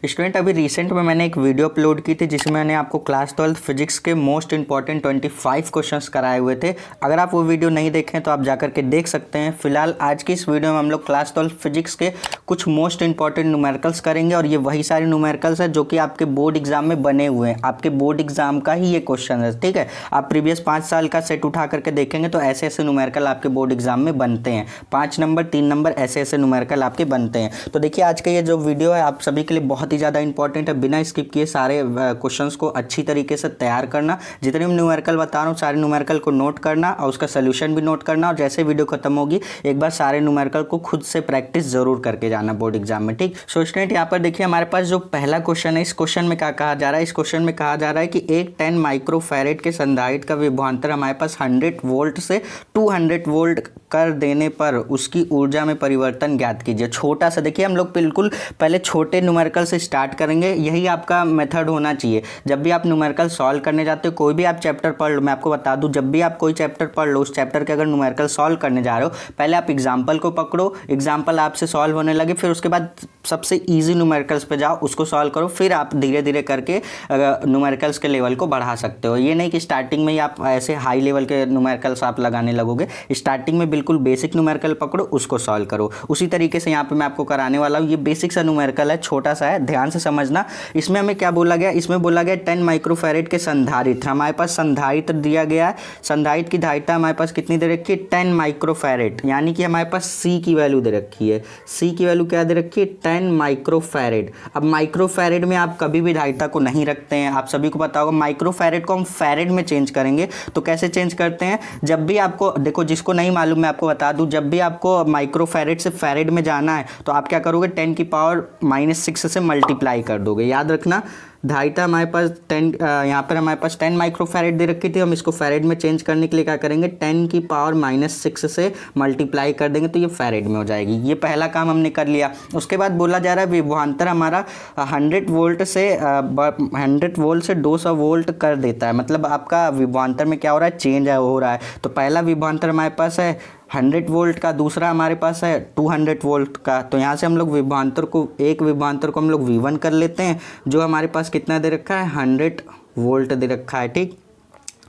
Student अभी recent में मैंने एक वीडियो अपलोड की थी जिसमें मैंने आपको क्लास 12 फिजिक्स के मोस्ट इंपॉर्टेंट 25 क्वेश्चंस कराए हुए थे। अगर आप वो वीडियो नहीं देखें तो आप जाकर के देख सकते हैं। फिलहाल आज की इस वीडियो में हम लोग क्लास 12 फिजिक्स के कुछ मोस्ट इंपॉर्टेंट न्यूमेरिकल्स करेंगे और ये वही सारे न्यूमेरिकल्स हैं जो कि आपके बोर्ड एग्जाम में बने हुए हैं। आपके बोर्ड एग्जाम का ही ये क्वेश्चन है, ठीक है। आप प्रीवियस 5 साल का सेट उठा करके देखेंगे तो ऐसे ऐसे न्यूमेरिकल आपके बोर्ड एग्जाम में बनते हैं। 5 नंबर 3 नंबर ऐसे ऐसे न्यूमेरिकल आपके बनते हैं। तो देखिए आज का ये जो वीडियो है आप सभी के लिए बहुत ही ज़्यादा इंपॉर्टेंट है। बिना स्किप किए सारे क्वेश्चंस को अच्छी तरीके से तैयार करना। जितने भी न्यूमेरिकल बता रहा हूँ सारे न्यूमेरिकल को नोट करना और उसका सोल्यूशन भी नोट करना। और जैसे वीडियो खत्म होगी एक बार सारे न्यूमेरिकल को खुद से प्रैक्टिस जरूर करके जाना बोर्ड एग्जाम में, ठीक। सो स्टूडेंट यहाँ पर देखिए हमारे पास जो पहला क्वेश्चन है, इस क्वेश्चन में क्या कहा जा रहा है। इस क्वेश्चन में कहा जा रहा है कि एक 10 माइक्रोफैरेड के संधारित्र का विभवांतर हमारे पास 100 वोल्ट से 200 वोल्ट कर देने पर उसकी ऊर्जा में परिवर्तन ज्ञात कीजिए। छोटा सा देखिए, हम लोग बिल्कुल पहले छोटे न्यूमेरिकल से स्टार्ट करेंगे। यही आपका मेथड होना चाहिए जब भी आप न्यूमेरिकल सॉल्व करने जाते हो। कोई भी आप चैप्टर पढ़ लो, मैं आपको बता दूं, जब भी आप कोई चैप्टर पढ़ लो उस चैप्टर के अगर न्यूमेरिकल सॉल्व करने जा रहे हो पहले आप एग्जाम्पल को पकड़ो, एग्जाम्पल आपसे सॉल्व होने लगे, फिर उसके बाद सबसे ईजी न्यूमेरिकल्स पे जाओ, उसको सॉल्व करो, फिर आप धीरे धीरे करके न्यूमेरिकल्स के लेवल को बढ़ा सकते हो। ये नहीं कि स्टार्टिंग में ही आप ऐसे हाई लेवल के न्यूमेरिकल्स आप लगाने लगोगे। स्टार्टिंग में बिल्कुल बेसिक न्यूमेरिकल पकड़ो, उसको सॉल्व करो। उसी तरीके से यहाँ पे मैं आपको कराने वाला हूँ। ये बेसिक सा न्यूमेरिकल है, छोटा सा है, ध्यान से समझना। इसमें हमें क्या बोला गया, इसमें बोला गया 10 माइक्रोफैरेड के संधारित्र। हमारे पास संधारित्र दिया गया है, संधारित्र की धारिता हमारे पास कितनी दे रखी है, 10 माइक्रोफैरेड, यानी कि हमारे पास C की वैल्यू दे रखी है। C की वैल्यू क्या दे रखी है, 10 माइक्रोफैरेड। अब माइक्रोफैरेड में आप कभी भी धारिता को नहीं रखते हैं, आप सभी को पता होगा। माइक्रोफैरेड को हम फैरेड में चेंज करेंगे। तो कैसे चेंज करते हैं, जब भी आपको देखो, जिसको नहीं मालूम मैं आपको बता दूं, जब भी आपको माइक्रोफैरेड से फैरेड में जाना है तो आप क्या करोगे, 10 की पावर -6 से मल्टीप्लाई कर दोगे। याद रखना, धारिता हमारे पास 10, यहाँ पर हमारे पास 10 माइक्रोफैरेड दे रखी थी। हम इसको फैरेड में चेंज करने के लिए क्या करेंगे, 10 की पावर -6 से मल्टीप्लाई कर देंगे तो ये फैरेड में हो जाएगी। ये पहला काम हमने कर लिया। उसके बाद बोला जा रहा है विभवांतर हमारा 100 वोल्ट से 200 वोल्ट कर देता है। मतलब आपका विभवांतर में क्या हो रहा है, चेंज हो रहा है। तो पहला विभवांतर हमारे पास है 100 वोल्ट का, दूसरा हमारे पास है 200 वोल्ट का। तो यहाँ से हम लोग विभवांतर को, एक विभवांतर को हम लोग V1 कर लेते हैं, जो हमारे पास कितना दे रखा है, 100 वोल्ट दे रखा है, ठीक,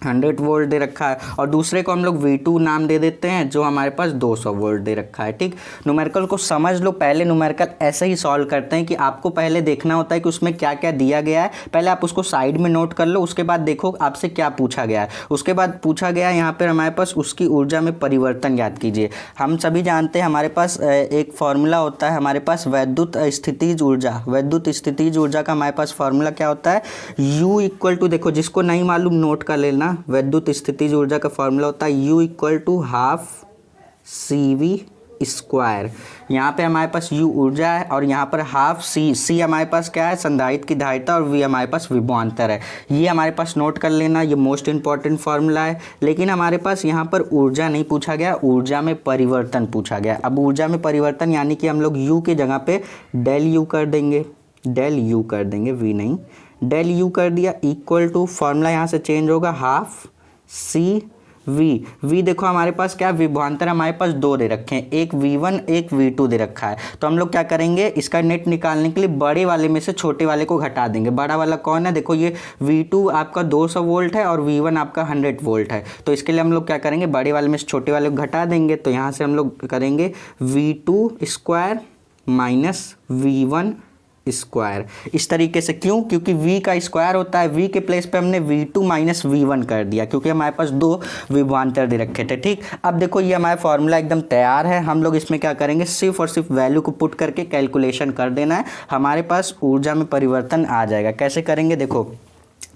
100 वोल्ट दे रखा है। और दूसरे को हम लोग V2 नाम दे देते हैं, जो हमारे पास 200 वोल्ट दे रखा है, ठीक। न्यूमेरिकल को समझ लो। पहले न्यूमेरिकल ऐसे ही सॉल्व करते हैं कि आपको पहले देखना होता है कि उसमें क्या क्या दिया गया है। पहले आप उसको साइड में नोट कर लो, उसके बाद देखो आपसे क्या पूछा गया है। उसके बाद पूछा गया है यहाँ पर हमारे पास उसकी ऊर्जा में परिवर्तन ज्ञात कीजिए। हम सभी जानते हैं हमारे पास एक फॉर्मूला होता है, हमारे पास वैद्युत स्थितिज ऊर्जा, वैद्युत स्थितिज ऊर्जा का हमारे पास फॉर्मूला क्या होता है, U = देखो, जिसको नहीं मालूम नोट कर लेना। वैद्युत स्थितिज ऊर्जा का फॉर्मूला होता है U = ½ CV²। यहाँ पे हमारे पास U ऊर्जा है और यहाँ पर ½ C हमारे पास क्या है, संधारित्र की धारिता, और V हमारे पास विभवांतर है। ये हमारे पास नोट कर लेना, ये मोस्ट इंपॉर्टेंट फॉर्मूला है। लेकिन हमारे पास यहाँ पर ऊर्जा नहीं पूछा गया, ऊर्जा में परिवर्तन पूछा गया। अब ऊर्जा में परिवर्तन यानी कि हम लोग U की जगह पे डेल U कर देंगे, डेल U कर देंगे, V नहीं, डेल U कर दिया, इक्वल टू, फॉर्मूला यहाँ से चेंज होगा, ½ CV। देखो हमारे पास क्या, विभवांतर हमारे पास 2 दे रखे हैं, एक V1 एक V2 दे रखा है। तो हम लोग क्या करेंगे, इसका नेट निकालने के लिए बड़े वाले में से छोटे वाले को घटा देंगे। बड़ा वाला कौन है, देखो ये V2 आपका 200 वोल्ट है और V1 आपका 100 वोल्ट है। तो इसके लिए हम लोग क्या करेंगे, बड़े वाले में से छोटे वाले को घटा देंगे। तो यहाँ से हम लोग करेंगे V2² - V1²। इस तरीके से, क्यों, क्योंकि V का स्क्वायर होता है, V के प्लेस पे हमने V2 - V1 कर दिया, क्योंकि हमारे पास 2 विभवांतर दे रखे थे, ठीक। अब देखो ये हमारा फॉर्मूला एकदम तैयार है। हम लोग इसमें क्या करेंगे, सिर्फ और सिर्फ वैल्यू को पुट करके कैलकुलेशन कर देना है, हमारे पास ऊर्जा में परिवर्तन आ जाएगा। कैसे करेंगे, देखो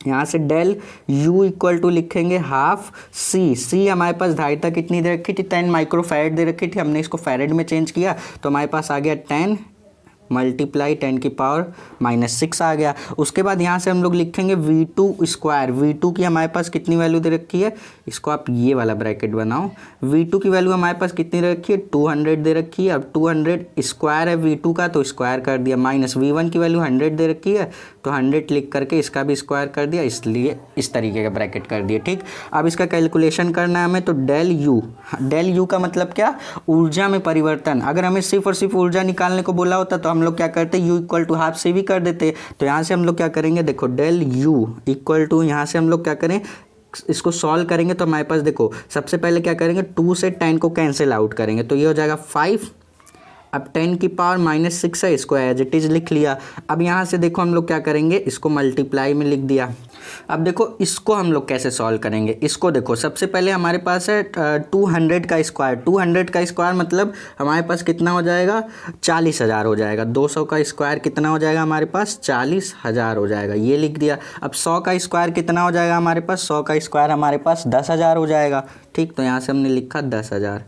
यहाँ से डेल U = लिखेंगे ½ C हमारे पास धारिता कितनी दे रखी थी, 10 माइक्रोफैरेड दे रखी थी। हमने इसको फैरेड में चेंज किया तो हमारे पास आ गया 10 मल्टीप्लाई 10 की पावर -6 आ गया। उसके बाद यहाँ से हम लोग लिखेंगे V2²। V2 की हमारे पास कितनी वैल्यू दे रखी है, इसको आप ये वाला ब्रैकेट बनाओ। V2 की वैल्यू हमारे पास कितनी दे रखी है, 200 दे रखी है। अब 200 स्क्वायर है V2 का, तो स्क्वायर कर दिया, माइनस V1 की वैल्यू 100 दे रखी है, तो 100 लिख करके इसका भी स्क्वायर कर दिया, इसलिए इस तरीके का ब्रैकेट कर दिया, ठीक। अब इसका कैलकुलेशन करना है हमें, तो डेल U का मतलब क्या, ऊर्जा में परिवर्तन। अगर हमें सिर्फ और सिर्फ ऊर्जा निकालने को बोला होता तो हम लोग क्या करते, u इक्वल टू हाफ से भी कर देते। तो यहाँ से हम लोग क्या करेंगे, देखो डेल u इक्वल टू, यहाँ से हम लोग क्या करें, इसको सॉल्व करेंगे तो हमारे पास देखो सबसे पहले क्या करेंगे, 2 से 10 को कैंसिल आउट करेंगे तो ये हो जाएगा 5। अब 10 की पावर -6 है, इसको एज इट इज़ लिख लिया। अब यहाँ से देखो हम लोग क्या करेंगे, इसको मल्टीप्लाई में लिख दिया। अब देखो इसको हम लोग कैसे सॉल्व करेंगे, इसको देखो सबसे पहले हमारे पास है 200 का स्क्वायर। 200 का स्क्वायर मतलब हमारे पास कितना हो जाएगा, 40,000 हो जाएगा। 200 का स्क्वायर कितना हो जाएगा हमारे पास, 40,000 हो जाएगा, ये लिख दिया। अब 100 का स्क्वायर कितना हो जाएगा हमारे पास, 100 का स्क्वायर हमारे पास 10,000 हो जाएगा। ठीक, तो यहाँ से हमने लिखा 10,000।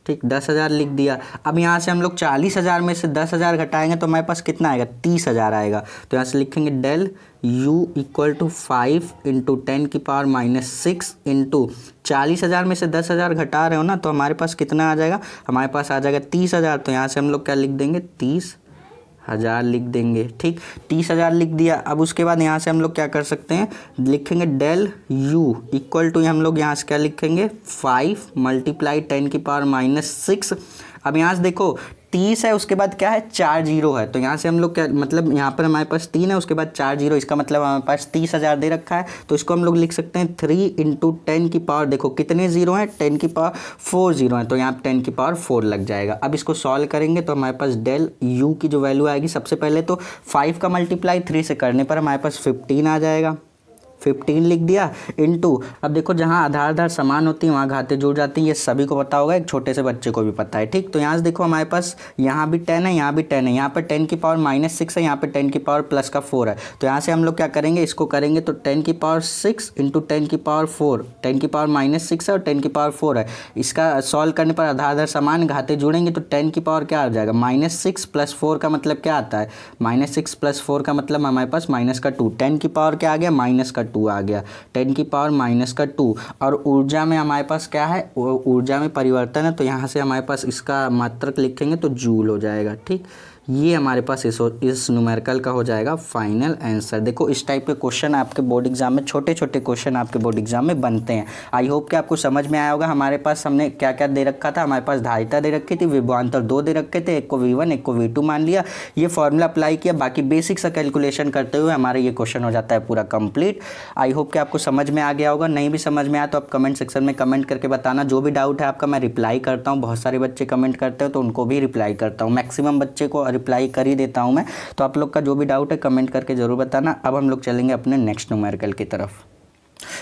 ठीक, 10,000 लिख दिया। अब यहाँ से हम लोग 40,000 में से 10,000 घटाएंगे तो हमारे पास कितना आएगा, 30,000 आएगा। तो यहाँ से लिखेंगे del u equal to 5 into 10 की पावर -6 इंटू 40,000 में से 10,000 घटा रहे हो ना, तो हमारे पास कितना आ जाएगा, हमारे पास आ जाएगा 30,000। तो यहाँ से हम लोग क्या लिख देंगे, 30,000 लिख देंगे। ठीक, 30,000 लिख दिया। अब उसके बाद यहाँ से हम लोग क्या कर सकते हैं, लिखेंगे डेल u इक्वल टू, हम लोग यहाँ से क्या लिखेंगे, 5 मल्टीप्लाई 10 की पावर -6। अब यहाँ से देखो 30 है, उसके बाद क्या है, 4 जीरो है। तो यहाँ से हम लोग क्या, मतलब यहाँ पर हमारे पास 3 है, उसके बाद 4 जीरो, इसका मतलब हमारे पास 30,000 दे रखा है। तो इसको हम लोग लिख सकते हैं 3 इंटू 10 की पावर, देखो कितने जीरो हैं, 10 की पावर 4 जीरो है, तो यहाँ पर 10 की पावर 4 लग जाएगा। अब इसको सॉल्व करेंगे तो हमारे पास डेल u की जो वैल्यू आएगी, सबसे पहले तो 5 का मल्टीप्लाई 3 से करने पर हमारे पास 15 आ जाएगा। 15 लिख दिया इंटू, अब देखो जहाँ आधार आधार समान होती है वहाँ घाते जुड़ जाती हैं, ये सभी को पता होगा, एक छोटे से बच्चे को भी पता है। ठीक, तो यहाँ से देखो हमारे पास यहाँ भी 10 है, यहाँ भी 10 है, यहाँ पर 10 की पावर -6 है, यहाँ पर 10 की पावर प्लस का 4 है। तो यहाँ से हम लोग क्या करेंगे, इसको करेंगे तो 10 की पावर 6 इंटू 10 की पावर 4, 10 की पावर -6 है और 10 की पावर 4 है। इसका सॉल्व करने पर आधार आधार समान घाते जुड़ेंगे तो 10 की पावर क्या आ जाएगा, -6 प्लस 4 का मतलब क्या आता है, -6 प्लस 4 का मतलब हमारे पास -2। 10 की पावर क्या आ गया, -2 आ गया, 10 की पावर -2। और ऊर्जा में हमारे पास क्या है, ऊर्जा में परिवर्तन है, तो यहाँ से हमारे पास इसका मात्रक लिखेंगे तो जूल हो जाएगा। ठीक, ये हमारे पास इस न्यूमेरिकल का हो जाएगा फाइनल आंसर। देखो इस टाइप के क्वेश्चन आपके बोर्ड एग्जाम में, छोटे छोटे क्वेश्चन आपके बोर्ड एग्जाम में बनते हैं। आई होप कि आपको समझ में आया होगा। हमारे पास हमने क्या क्या दे रखा था, हमारे पास धारिता दे रखी थी, विभवांतर 2 दे रखे थे, एक को V1 एक को V2 मान लिया, ये फॉर्मूला अप्लाई किया, बाकी बेसिक सा कैलकुलेशन करते हुए हमारा ये क्वेश्चन हो जाता है पूरा कंप्लीट। आई होप कि आपको समझ में आ गया होगा। नहीं भी समझ में आया तो आप कमेंट सेक्शन में कमेंट करके बताना, जो भी डाउट है आपका मैं रिप्लाई करता हूँ। बहुत सारे बच्चे कमेंट करते हो तो उनको भी रिप्लाई करता हूँ, मैक्सिमम बच्चे को रिप्लाई कर ही देता हूँ मैं। तो आप लोग का जो भी डाउट है कमेंट करके जरूर बताना। अब हम लोग चलेंगे अपने नेक्स्ट न्यूमेरिकल की तरफ।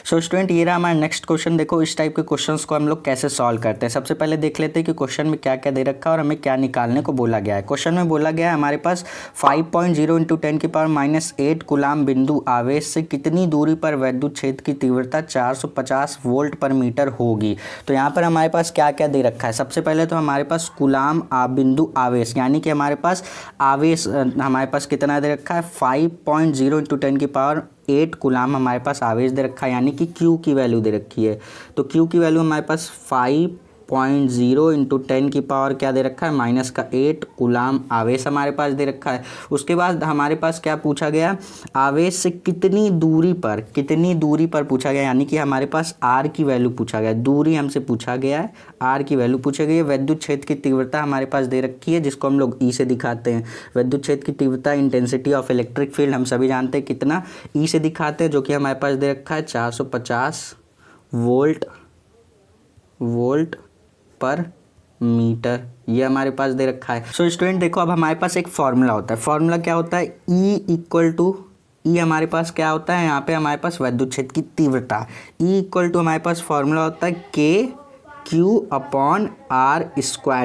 सो स्टूडेंट, ये रहा हमारा नेक्स्ट क्वेश्चन। देखो इस टाइप के क्वेश्चंस को हम लोग कैसे सॉल्व करते हैं। सबसे पहले देख लेते हैं कि क्वेश्चन में क्या क्या दे रखा है और हमें क्या निकालने को बोला गया है। क्वेश्चन में बोला गया है हमारे पास 5.0 इंटू 10 की पावर -8 कूलाम बिंदु आवेश से कितनी दूरी पर वैद्युत क्षेत्र की तीव्रता 450 वोल्ट पर मीटर होगी। तो यहाँ पर हमारे पास क्या क्या दे रखा है। सबसे पहले तो हमारे पास कूलाम बिंदु आवेश, यानी कि हमारे पास आवेश हमारे पास कितना दे रखा है, 5.0 इंटू 10 की पावर 8 कूलाम हमारे पास आवेश दे रखा है, यानी कि Q की वैल्यू दे रखी है। तो Q की वैल्यू हमारे पास 5.0 इंटू 10 की पावर क्या दे रखा है, -8 कूलाम आवेश हमारे पास दे रखा है। उसके बाद हमारे पास क्या पूछा गया, आवेश से कितनी दूरी पर पूछा गया, यानी कि हमारे पास R की वैल्यू पूछा गया, दूरी हमसे पूछा गया है, R की वैल्यू पूछी गई है। वैद्युत क्षेत्र की तीव्रता हमारे पास दे रखी है, जिसको हम लोग E से दिखाते हैं। वैद्युत क्षेत्र की तीव्रता, इंटेंसिटी ऑफ इलेक्ट्रिक फील्ड हम सभी जानते हैं कितना, E से दिखाते हैं, जो कि हमारे पास दे रखा है 450 वोल्ट पर मीटर, ये हमारे पास दे रखा है। सो स्टूडेंट देखो, अब हमारे पास एक फॉर्मूला होता है। फॉर्मूला क्या होता है, E इक्वल टू, E हमारे पास क्या होता है, यहाँ पे हमारे पास वैद्युत क्षेत्र की तीव्रता, E इक्वल टू हमारे पास फॉर्मूला होता है Q/R²।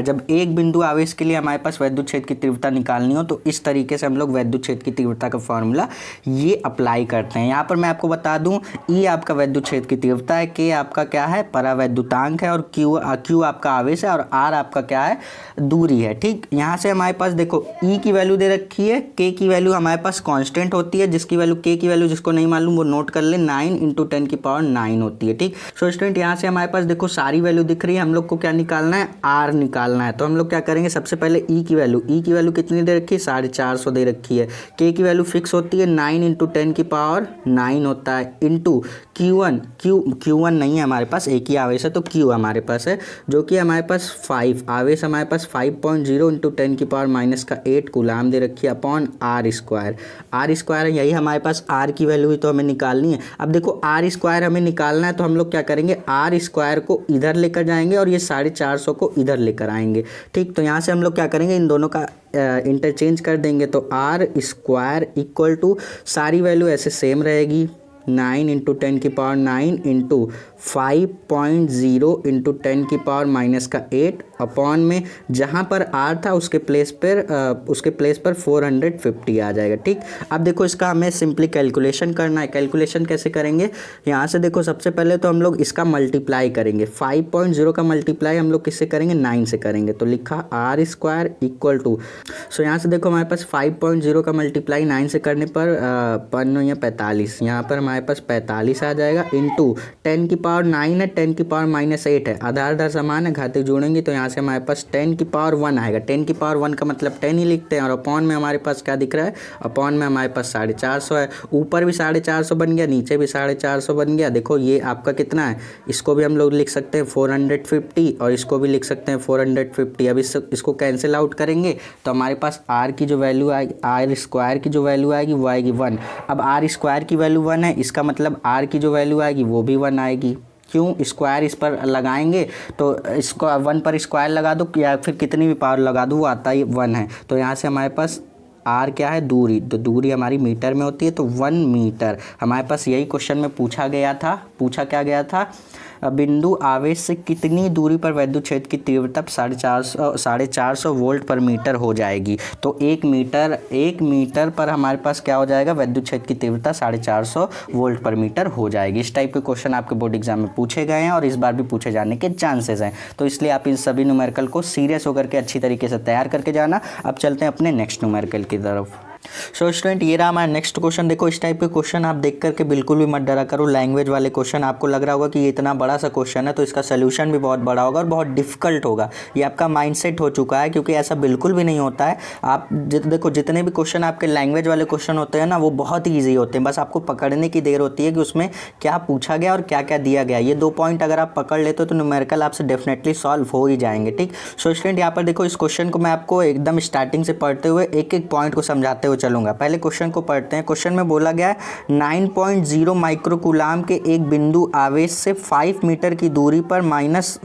जब एक बिंदु आवेश के लिए हमारे पास वैद्युत क्षेत्र की तीव्रता निकालनी हो तो इस तरीके से हम लोग वैद्युत क्षेत्र की तीव्रता का फॉर्मूला ये अप्लाई करते हैं। यहाँ पर मैं आपको बता दूँ, E आपका वैद्युत क्षेत्र की तीव्रता है, K आपका क्या है, परावैद्युतांक है, और Q आपका आवेश है, और R आपका क्या है, दूरी है। ठीक, यहाँ से हमारे पास देखो E की वैल्यू दे रखी है, K की वैल्यू हमारे पास कांस्टेंट होती है, जिसकी वैल्यू K की वैल्यू जिसको नहीं मालूम वो नोट कर ले, 9 इंटू 10 की पावर 9 होती है। ठीक, सो स्टूडेंट यहाँ से हमारे पास देखो सारी वैल्यू दिख रही है, हम लोग को क्या निकालना है, आर निकालना है। तो हम लोग क्या करेंगे, सबसे पहले ई की वैल्यू कितनी दे रखी है, 450 दे रखी है। के की वैल्यू फिक्स होती है 9 × 10 की पावर 9 होता है, इंटू Q1 नहीं है हमारे पास, एक ही आवेश है तो Q हमारे पास है, जो कि हमारे पास 5 आवेश हमारे पास 5.0 × 10 की पावर -8 कूलाम दे रखी है अपॉन आर स्क्वायर है, यही हमारे पास आर की वैल्यू ही तो हमें निकालनी है। अब देखो आर स्क्वायर हमें निकालना है, तो हम लोग क्या करेंगे, आर स्क्वायर को इधर लेकर जाएंगे और ये 450 को इधर लेकर आएंगे। ठीक, तो यहाँ से हम लोग क्या करेंगे, इन दोनों का इंटरचेंज कर देंगे, तो आर स्क्वायर इक्वल टू सारी वैल्यू ऐसे सेम रहेगी, 9 × 10 की पावर 9 इंटू 5.0 × 10 की पावर -8 अपॉन में जहाँ पर आर था उसके प्लेस पर 450 आ जाएगा। ठीक, अब देखो इसका हमें सिंपली कैलकुलेशन करना है। कैलकुलेशन कैसे करेंगे, यहाँ से देखो सबसे पहले तो हम लोग इसका मल्टीप्लाई करेंगे, 5.0 का मल्टीप्लाई हम लोग किससे करेंगे, 9 से करेंगे। तो लिखा आर स्क्वायर इक्वल टू, सो यहाँ से देखो हमारे पास 5.0 का मल्टीप्लाई 9 से करने पर 45, यहाँ पर हमारे पास 45 आ जाएगा, इंटू 10 की पावर 9 है, 10 की पावर -8 है, आधार समान है, घाते जोड़ेंगे तो यहाँ से हमारे पास 10 की पावर 1 आएगा। 10 की पावर 1 का मतलब 10 ही लिखते हैं, और अपॉन में हमारे पास क्या दिख रहा है, अपॉन में हमारे पास 450 है, ऊपर भी 450 बन गया, नीचे भी 450 बन गया। देखो ये आपका कितना है, इसको भी हम लोग लिख सकते हैं 450 और इसको भी लिख सकते हैं 450। अब इसको कैंसिल आउट करेंगे तो हमारे पास आर की जो वैल्यू आएगी, आर स्क्वायर की जो वैल्यू आएगी वो आएगी 1। अब आर स्क्वायर की वैल्यू 1 है, इसका मतलब आर की जो वैल्यू आएगी वो भी 1 आएगी। क्यों, स्क्वायर इस पर लगाएंगे तो इसको 1 पर स्क्वायर लगा दो या फिर कितनी भी पावर लगा दो वो आता ही 1 है। तो यहाँ से हमारे पास आर क्या है, दूरी, तो दूरी हमारी मीटर में होती है, तो 1 मीटर। हमारे पास यही क्वेश्चन में पूछा क्या गया था, बिंदु आवेश से कितनी दूरी पर विद्युत क्षेत्र की तीव्रता 450 वोल्ट पर मीटर हो जाएगी। तो 1 मीटर पर हमारे पास क्या हो जाएगा, विद्युत क्षेत्र की तीव्रता 450 वोल्ट पर मीटर हो जाएगी। इस टाइप के क्वेश्चन आपके बोर्ड एग्जाम में पूछे गए हैं और इस बार भी पूछे जाने के चांसेस हैं, तो इसलिए आप इन सभी न्यूमेरिकल को सीरियस होकर के अच्छी तरीके से तैयार करके जाना। अब चलते हैं अपने नेक्स्ट न्यूमेरिकल की तरफ। सो स्टूडेंट, ये रहा हमारा नेक्स्ट क्वेश्चन। देखो इस टाइप के क्वेश्चन आप देख करके बिल्कुल भी मत डरा करो। लैंग्वेज वाले क्वेश्चन आपको लग रहा होगा कि ये इतना बड़ा सा क्वेश्चन है तो इसका सोल्यूशन भी बहुत बड़ा होगा और बहुत डिफिकल्ट होगा, ये आपका माइंडसेट हो चुका है, क्योंकि ऐसा बिल्कुल भी नहीं होता है। आप देखो जितने भी क्वेश्चन आपके लैंग्वेज वाले क्वेश्चन होते हैं ना वो बहुत ही ईजी होते हैं, बस आपको पकड़ने की देर होती है कि उसमें क्या पूछा गया और क्या क्या दिया गया। ये 2 पॉइंट अगर आप पकड़ लेते हो तो न्यूमेरिकल आपसे डेफिनेटली सॉल्व हो ही जाएंगे। ठीक, सो स्टूडेंट यहाँ पर देखो इस क्वेश्चन को मैं आपको एकदम स्टार्टिंग से पढ़ते हुए एक एक पॉइंट को समझाते हुए चलूँगा। पहले क्वेश्चन को पढ़ते हैं। क्वेश्चन में बोला गया है 9.0 माइक्रोकूलाम के एक बिंदु आवेश से 5 मीटर की दूरी पर माइनस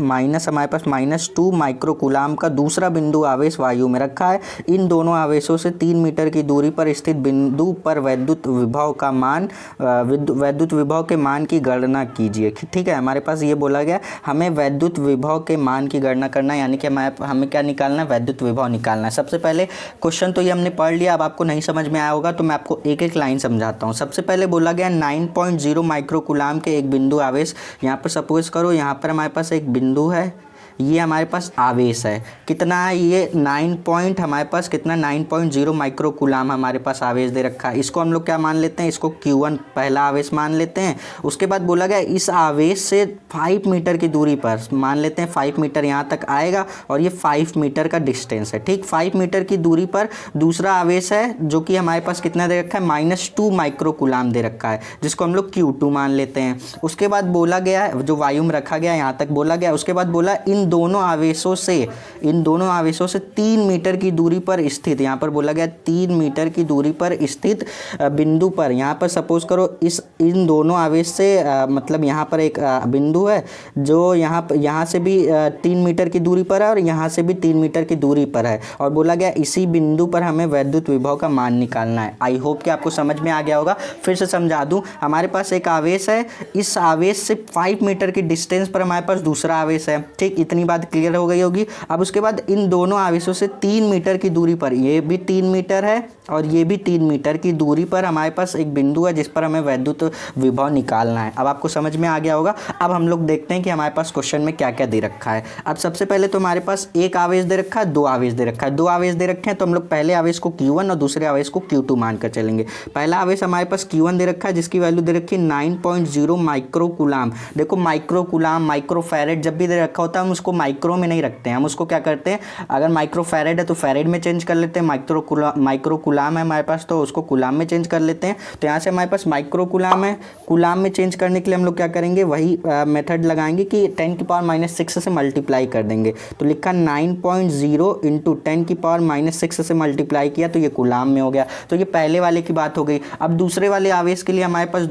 हमारे पास -2 माइक्रोकूलाम का दूसरा बिंदु आवेश वायु में रखा है। इन दोनों आवेशों से 3 मीटर की दूरी पर स्थित बिंदु पर विद्युत विभव के मान की गणना कीजिए। ठीक है, हमारे पास ये बोला गया हमें विद्युत विभव के मान की गणना करना है, यानी कि हमें क्या निकालना है, विद्युत विभव निकालना है। सबसे पहले क्वेश्चन तो ये हमने पढ़ लिया, अब आपको नहीं समझ में आया होगा तो मैं आपको एक एक लाइन समझाता हूँ। सबसे पहले बोला गया 9.0 माइक्रोकूलाम के एक बिंदु आवेश, यहाँ पर सपोज करो यहाँ पर हमारे पास एक बिंदु है, ये हमारे पास आवेश है, कितना है ये 9.0 माइक्रोकूलाम हमारे पास आवेश दे रखा है। इसको हम लोग क्या मान लेते हैं, इसको Q1 पहला आवेश मान लेते हैं। उसके बाद बोला गया इस आवेश से 5 मीटर की दूरी पर मान लेते हैं 5 मीटर यहाँ तक आएगा और ये 5 मीटर का डिस्टेंस है। ठीक, 5 मीटर की दूरी पर दूसरा आवेश है जो कि हमारे पास कितना दे रखा है, -2 माइक्रोकूलाम दे रखा है, जिसको हम लोग Q2 मान लेते हैं। उसके बाद बोला गया है जो वायु में रखा गया यहाँ तक बोला गया। उसके बाद बोला इन दोनों आवेशों से 3 मीटर की दूरी पर स्थित, यहाँ पर बोला गया 3 मीटर की दूरी पर स्थित बिंदु पर, यहाँ पर सपोज करो इन दोनों आवेश से मतलब यहाँ पर एक बिंदु है जो यहाँ से भी 3 मीटर की दूरी पर है और यहाँ से भी 3 मीटर की दूरी पर है, और बोला गया इसी बिंदु पर हमें विद्युत विभव का मान निकालना है। आई होप कि आपको समझ में आ गया होगा। फिर से समझा दूँ, हमारे पास एक आवेश है, इस आवेश से 5 मीटर की डिस्टेंस पर हमारे पास दूसरा आवेश है। ठीक, इतनी इतनी बात क्लियर हो गई होगी। अब उसके बाद इन दोनों आवेशों से 3 मीटर की दूरी पर, ये भी 3 मीटर है और ये भी 3 मीटर की दूरी पर हमारे पास एक बिंदु है जिस पर हमें वैद्युत विभव निकालना है। अब आपको समझ में आ गया होगा। अब हम लोग देखते हैं कि हमारे पास क्वेश्चन में क्या क्या दे रखा है। अब सबसे पहले तो हमारे पास एक आवेश दे रखा है, दो आवेश दे रखा है। दो आवेश दे रखे हैं तो हम लोग पहले आवेश को Q1 और दूसरे आवेश को Q2 मानकर चलेंगे। पहला आवेश हमारे पास Q1 दे रखा है जिसकी वैल्यू दे रखी है 9.0 माइक्रो कूलाम। देखो माइक्रो कूलाम, माइक्रो फैरेड जब भी दे रखा होता है हम उसको माइक्रो में नहीं रखते हैं, हम उसको क्या करते हैं, अगर माइक्रो फैरेड है तो फैरेड में चेंज कर लेते हैं, माइक्रो कूलाम है हमारे पास तो उसको कूलाम में चेंज कर लेते हैं। तो यहाँ से हमारे पास माइक्रो कूलाम है, कूलाम में चेंज करने के लिए हम लोग क्या करेंगे, वही मेथड लगाएंगे कि 10⁻⁻6 से मल्टीप्लाई कर देंगे। तो लिखा 9.0 इंटू 10⁻⁻6 से मल्टीप्लाई किया तो ये कूलाम में हो गया। तो ये पहले वाले की बात हो गई। अब दूसरे वाले आवेश के लिए हमारे पास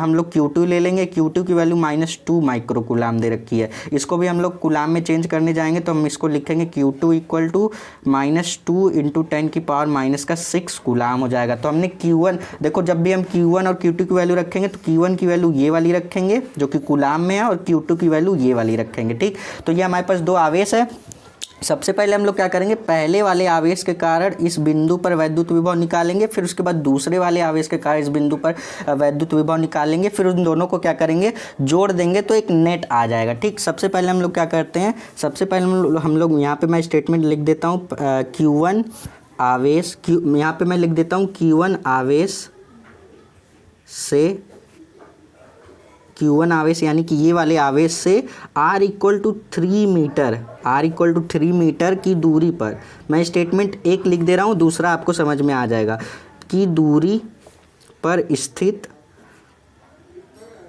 हम लोग Q2 ले लेंगे। Q2 की वैल्यू -2 माइक्रो कूलाम दे रखी है, इसको भी हम लोग कूलाम में चेंज करने जाएंगे तो हम इसको लिखेंगे Q2 equal to -2 into 10⁻⁻6 coulomb हो जाएगा। तो हमने Q1, देखो जब भी हम Q1 और Q2 की वैल्यू रखेंगे तो Q1 की वैल्यू ये वाली रखेंगे जो कि कूलाम में है और Q2 की वैल्यू ये वाली रखेंगे। ठीक, तो ये हमारे पास दो आवेश है। सबसे पहले हम लोग क्या करेंगे, पहले वाले आवेश के कारण इस बिंदु पर वैद्युत विभव निकालेंगे, फिर उसके बाद दूसरे वाले आवेश के कारण इस बिंदु पर वैद्युत विभव निकालेंगे, फिर उन दोनों को क्या करेंगे, जोड़ देंगे तो एक नेट आ जाएगा। ठीक, सबसे पहले हम लोग क्या करते हैं, सबसे पहले हम लोग यहाँ पे मैं स्टेटमेंट लिख देता हूँ Q1 आवेश, यहाँ पे मैं लिख देता हूँ Q1 आवेश से, Q1 आवेश यानी कि ये वाले आवेश से R equal to 3 metre, R equal to 3 metre की दूरी पर, मैं स्टेटमेंट एक लिख दे रहा हूँ, दूसरा आपको समझ में आ जाएगा, की दूरी पर स्थित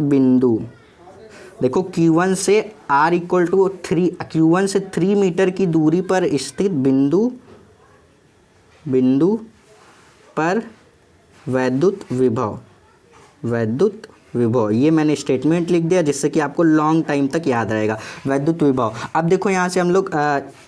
बिंदु। देखो Q1 से R इक्वल टू 3, Q1 से 3 मीटर की दूरी पर स्थित बिंदु पर वैद्युत विभव, ये मैंने स्टेटमेंट लिख दिया जिससे कि आपको लॉन्ग टाइम तक याद रहेगा, वैद्युत विभव। अब देखो यहाँ से हम लोग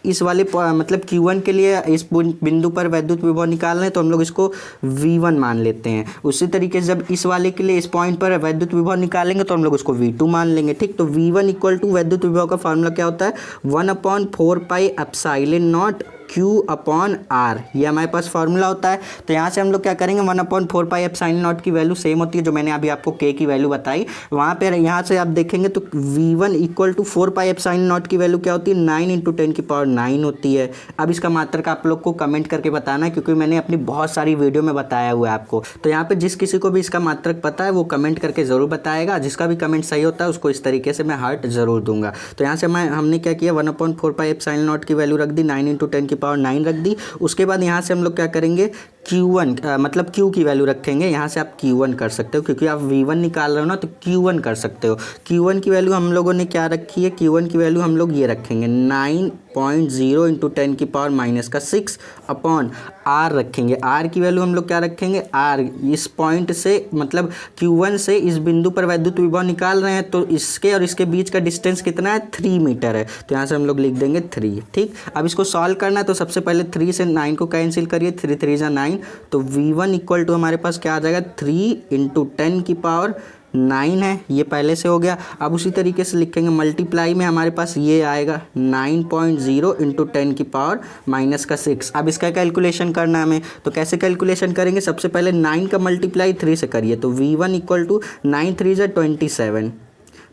इस वाले मतलब Q1 के लिए इस बिंदु पर वैद्युत विभव निकाल रहे हैं तो हम लोग इसको V1 मान लेते हैं। उसी तरीके से जब इस वाले के लिए इस पॉइंट पर वैद्युत विभव निकालेंगे तो हम लोग उसको V2 मान लेंगे। ठीक, तो V1 इक्वल टू वैद्युत विभव का फार्मूला क्या होता है, 1/4πε0 Q/R, ये हमारे पास फार्मूला होता है। तो यहाँ से हम लोग क्या करेंगे, 1/4πε0 की वैल्यू सेम होती है जो मैंने अभी आपको K की वैल्यू बताई, वहाँ पर यहाँ से आप देखेंगे तो V1 इक्वल टू 4πε0 की वैल्यू क्या होती है, 9 × 10⁹ होती है। अब इसका मात्रक आप लोग को कमेंट करके बताना है क्योंकि मैंने अपनी बहुत सारी वीडियो में बताया हुआ है आपको। तो यहाँ पे जिस किसी को भी इसका मात्रक पता है वो कमेंट करके ज़रूर बताएगा, जिसका भी कमेंट सही होता है उसको इस तरीके से मैं हार्ट ज़रूर दूंगा। तो यहाँ से हमने क्या किया, 1/4πε0 की वैल्यू रख दी, 9 × 10⁹ रख दी। उसके बाद यहाँ से हम लोग क्या करेंगे, Q1 मतलब Q की वैल्यू रखेंगे, यहाँ से आप Q1 कर सकते हो क्योंकि आप V1 निकाल रहे हो ना, तो Q1 कर सकते हो। Q1 की वैल्यू हम लोगों ने क्या रखी है, Q1 की वैल्यू हम लोग ये रखेंगे 9.0 × 10⁻⁻6 अपॉन R रखेंगे। R की वैल्यू हम लोग क्या रखेंगे, R इस पॉइंट से मतलब Q1 से इस बिंदु पर वैद्युत विभव निकाल रहे हैं तो इसके और इसके बीच का डिस्टेंस कितना है, 3 मीटर है। तो यहाँ से हम लोग लिख देंगे 3। ठीक, अब इसको सॉल्व करना है तो सबसे पहले 3 से 9 को कैंसिल करिए, 3 3 जा 9, तो V1 इक्वल टू हमारे पास क्या आ जाएगा, 3 × 10⁹ है, ये पहले से हो गया। अब उसी तरीके से लिखेंगे मल्टीप्लाई में हमारे पास ये आएगा 9.0 × 10⁻⁻6। अब इसका कैलकुलेशन करना है हमें, तो कैसे कैलकुलेशन करेंगे, सबसे पहले 9 का मल्टीप्लाई 3 से करिए, तो V1 इक्वल टू 9 3 जा 27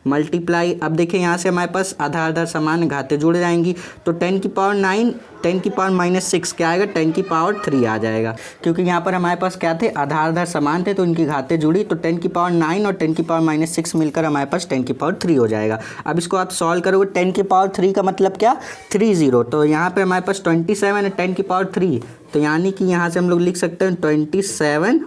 मल्टीप्लाई। अब देखिए यहाँ से हमारे पास आधार समान घाते जुड़ जाएंगी, तो 10⁹ 10⁻⁻6 क्या आएगा, 10⁻3 आ जाएगा, क्योंकि यहाँ पर हमारे पास क्या थे, आधार समान थे तो इनकी घाते जुड़ी, तो 10⁻9 और 10⁻⁻6 मिलकर हमारे पास 10⁻3 हो जाएगा। अब इसको आप सॉल्व करोगे, 10⁻3 का मतलब क्या, 30, तो यहाँ पे हमारे पास 27 है 10⁻3, तो यानी कि यहाँ से हम लोग लिख सकते हैं 27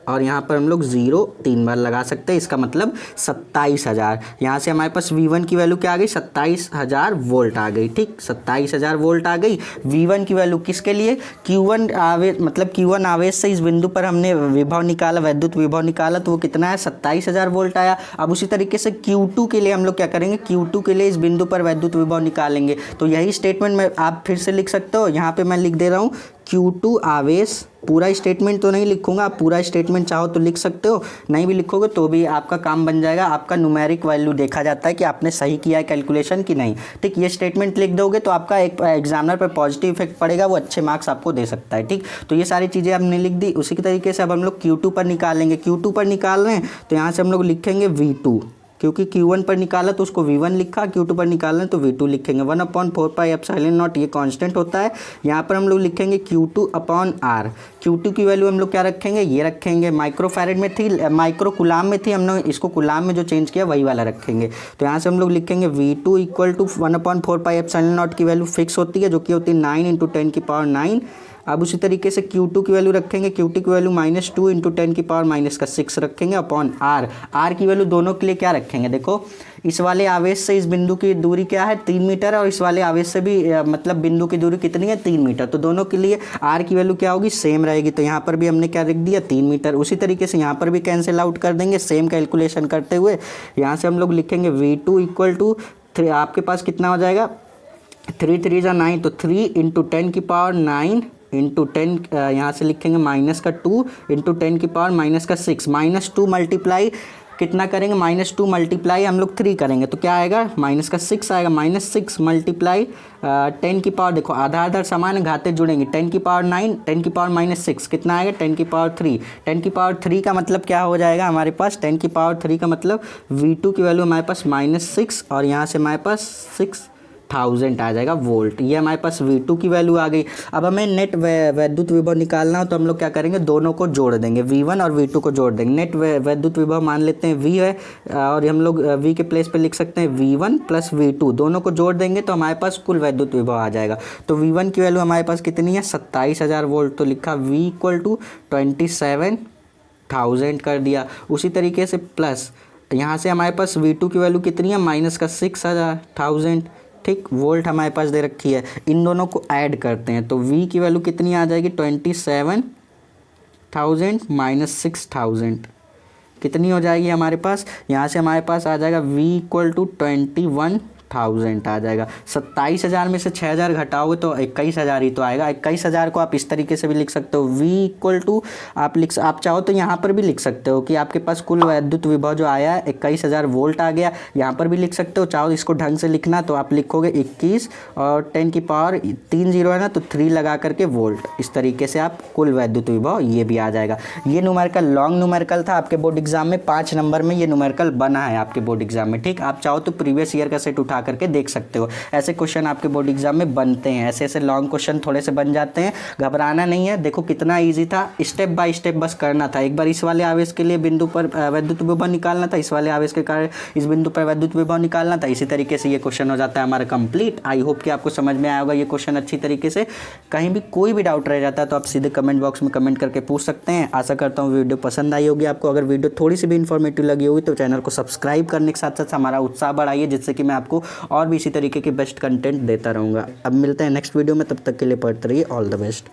और यहाँ पर हम लोग 0 3 बार लगा सकते हैं, इसका मतलब 27,000। यहाँ से हमारे पास V1 की वैल्यू क्या आ गई, 27,000 वोल्ट आ गई। ठीक, 27,000 वोल्ट आ गई। V1 की वैल्यू किसके लिए, Q1 आवेश, मतलब Q1 आवेश से इस बिंदु पर हमने विभव निकाला, वैद्युत विभव निकाला, तो वो कितना है, 27,000 वोल्ट आया। अब उसी तरीके से Q2 के लिए हम लोग क्या करेंगे, Q2 के लिए इस बिंदु पर वैद्युत विभव निकालेंगे, तो यही स्टेटमेंट में आप फिर से लिख सकते हो। यहाँ पर मैं लिख दे रहा हूँ Q2 आवेश पूरा स्टेटमेंट तो नहीं लिखूंगा, आप पूरा स्टेटमेंट चाहो तो लिख सकते हो, नहीं भी लिखोगे तो भी आपका काम बन जाएगा। आपका न्यूमेरिक वैल्यू देखा जाता है कि आपने सही किया है कैलकुलेशन कि नहीं। ठीक, ये स्टेटमेंट लिख दोगे तो आपका एक एग्जामिनर पर पॉजिटिव इफेक्ट पड़ेगा, वो अच्छे मार्क्स आपको दे सकता है। ठीक, तो ये सारी चीज़ें हमने लिख दी। उसी के तरीके से अब हम लोग Q2 पर निकालेंगे। Q2 पर निकाल रहे हैं तो यहाँ से हम लोग लिखेंगे V2, क्योंकि Q1 पर निकाला तो उसको V1 लिखा, Q2 पर निकालना तो V2 लिखेंगे। 1/4 पाई एप्सिलॉन नॉट, ये कांस्टेंट होता है। यहाँ पर हम लोग लिखेंगे Q2/R। Q2 की वैल्यू हम लोग क्या रखेंगे, ये रखेंगे। माइक्रोफैरेड में थी, माइक्रो कुलाम में थी, हमने इसको कुलाम में जो चेंज किया वही वाला रखेंगे। तो यहाँ से हम लोग लिखेंगे V2 = 1/4 पाई एप्सिलॉन नॉट की वैल्यू फिक्स होती है, जो कि होती है 9 × 10⁹। अब उसी तरीके से Q2 की वैल्यू रखेंगे, Q2 की वैल्यू -2 × 10⁻⁻6 रखेंगे अपॉन R की वैल्यू दोनों के लिए क्या रखेंगे, देखो इस वाले आवेश से इस बिंदु की दूरी क्या है 3 मीटर, और इस वाले आवेश से भी मतलब बिंदु की दूरी कितनी है 3 मीटर। तो दोनों के लिए R की वैल्यू क्या होगी, सेम रहेगी। तो यहाँ पर भी हमने क्या लिख दिया 3 मीटर। उसी तरीके से यहाँ पर भी कैंसिल आउट कर देंगे सेम कैलकुलेशन करते हुए। यहाँ से हम लोग लिखेंगे V2 = 3, आपके पास कितना हो जाएगा 3 3 × 9, तो 3 × 10⁹ यहाँ से लिखेंगे -2 × 10⁻⁻6 -2 मल्टीप्लाई कितना करेंगे, -2 मल्टीप्लाई हम लोग 3 करेंगे तो क्या आएगा -6 आएगा। -6 मल्टीप्लाई 10 की पावर, देखो आधा समान घाते जुड़ेंगे, 10⁹9 10⁻⁻6 कितना आएगा 10⁻3। 10⁻3 का मतलब क्या हो जाएगा हमारे पास, 10⁻3 का मतलब V2 की वैल्यू हमारे पास -6 और यहाँ से हमारे पास 6000 आ जाएगा वोल्ट। ये हमारे पास V2 की वैल्यू आ गई। अब हमें नेट वैद्युत विभव निकालना हो तो हम लोग क्या करेंगे, दोनों को जोड़ देंगे, V1 और V2 को जोड़ देंगे। नेट वैद्युत विभव मान लेते हैं V है, और हम लोग V के प्लेस पे लिख सकते हैं V1 + V2, दोनों को जोड़ देंगे तो हमारे पास कुल वैद्युत विभव आ जाएगा। तो V1 की वैल्यू हमारे पास कितनी है 27000 वोल्ट, तो लिखा V = 27000 कर दिया। उसी तरीके से प्लस यहाँ से हमारे पास V2 की वैल्यू कितनी है -6000। ठीक, वोल्ट हमारे पास दे रखी है, इन दोनों को ऐड करते हैं तो V की वैल्यू कितनी आ जाएगी 27000 -6000 कितनी हो जाएगी हमारे पास, यहाँ से हमारे पास आ जाएगा V = 21,000 आ जाएगा। 27000 में से 6000 घटाओगे तो 21000 ही तो आएगा। 21000 को आप इस तरीके से भी लिख सकते हो, V = आप चाहो तो यहाँ पर भी लिख सकते हो कि आपके पास कुल वैद्युत विभव जो आया है 21000 वोल्ट आ गया। यहाँ पर भी लिख सकते हो, चाहो इसको ढंग से लिखना तो आप लिखोगे 21 और 10⁻3 0 है ना, तो 3 लगा करके वोल्ट। इस तरीके से आप कुल वैद्युत विभव ये भी आ जाएगा। ये न्यूमेरिकल लॉन्ग न्यूमेरिकल था, आपके बोर्ड एग्जाम में 5 नंबर में ये न्यूमेरिकल बना है आपके बोर्ड एग्जाम में। ठीक, आप चाहो तो प्रीवियस ईयर का सेट उठा करके देख सकते हो, ऐसे क्वेश्चन आपके बोर्ड एग्जाम में बनते हैं। ऐसे लॉन्ग क्वेश्चन थोड़े से बन जाते हैं, घबराना नहीं है। देखो कितना इजी था, स्टेप बाय स्टेप बस करना था। एक बार इस वाले आवेश के लिए बिंदु पर वैद्युत विभव निकालना था, इस वाले आवेश के कारण इस बिंदु पर वैद्युत विभव निकालना था। इसी तरीके से ये क्वेश्चन हो जाता है हमारा कंप्लीट। आई होप कि आपको समझ में आया होगा ये क्वेश्चन अच्छी तरीके से। कहीं भी कोई भी डाउट रह जाता है तो आप सीधे कमेंट बॉक्स में कमेंट करके पूछ सकते हैं। आशा करता हूँ वीडियो पसंद आई होगी आपको। अगर वीडियो थोड़ी सी भी इन्फॉर्मेटिव लगी होगी तो चैनल को सब्सक्राइब करने के साथ साथ हमारा उत्साह बढ़ाइए, जिससे कि मैं आपको और भी इसी तरीके के बेस्ट कंटेंट देता रहूँगा। अब मिलते हैं नेक्स्ट वीडियो में, तब तक के लिए पढ़ते रहिए। All the best.